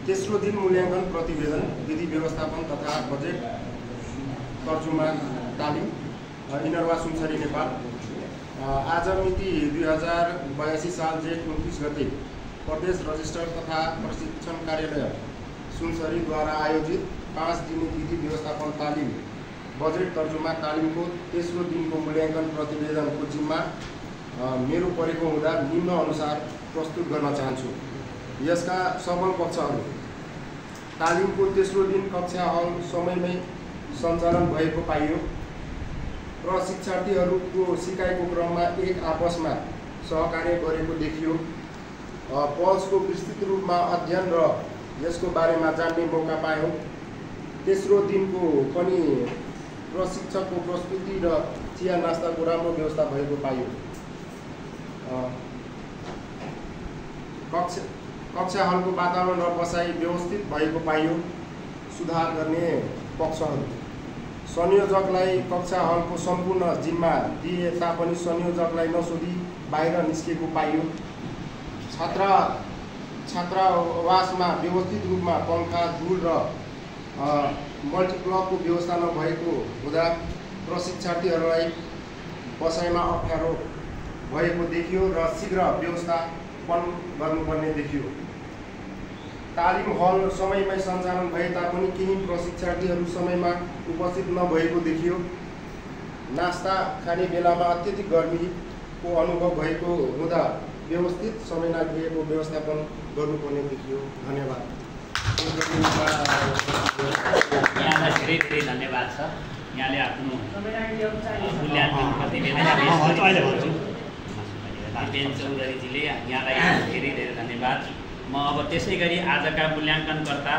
तेस्रो दिन मूल्याङ्कन प्रतिवेदन विधि व्यवस्थापन तथा बजेट तर्जुमा तालिम इनरवा सुनसरी नेपाल। आज मिति 2082 साल जेठ 29 गते प्रदेश रजिस्ट्रार तथा प्रशिक्षण कार्यालय सुनसरीद्वारा आयोजित 5 दिने विधि व्यवस्थापन तालिम बजेट तर्जुमा तालिमको तेस्रो दिनको मूल्याङ्कन प्रतिवेदनको जिम्मा मेरो परेको हुँदा निम्न अनुसार प्रस्तुत गर्न चाहन्छु। यसका सबल पक्षहरू: तालिमको तेस्रो दिन कक्षा हल समयमै सञ्चालन भएको पाइयो। प्रशिक्षार्थीहरूको सिकाइको क्रममा एक आपसमा सहकार्य गरेको देखियो। पल्सको विस्तृत रूपमा अध्ययन र यसको बारेमा जान्ने मौका पायौँ। तेस्रो दिनको पनि प्रशिक्षकको प्रस्तुति र चिया नास्ताको राम्रो व्यवस्था भएको पाइयो। कक्षा हलको वातावरण र बसाइ व्यवस्थित भएको पाइयो। सुधार गर्ने पक्षहरू: संयोजकलाई कक्षा हलको सम्पूर्ण जिम्मा दिए तापनि संयोजकलाई नसोधी बाहिर निस्केको पाइयो। छात्रावासमा व्यवस्थित रूपमा पङ्खा, धुल र मल्टिप्लगको व्यवस्था नभएको हुँदा प्रशिक्षार्थीहरूलाई बसाइमा अप्ठ्यारो भएको देखियो र शीघ्र व्यवस्थापन गर्नुपर्ने देखियो। तालिम हल समयमै सञ्चालन भए तापनि केही प्रशिक्षार्थीहरू समयमा उपस्थित नभएको देखियो। नास्ता खाने बेलामा अत्यधिक गर्मीको अनुभव भएको हुँदा व्यवस्थित समय नदिएको व्यवस्थापन गर्नुपर्ने देखियो। धन्यवाद। यहाँलाई धेरै धेरै धन्यवाद छ। यहाँले आफ्नो मूल्याङ्कन प्रतिवेदन दिपेन चौधरीजीले यहाँलाई धेरै धेरै धन्यवाद। म अब त्यसै गरी आजका मूल्याङ्कनकर्ता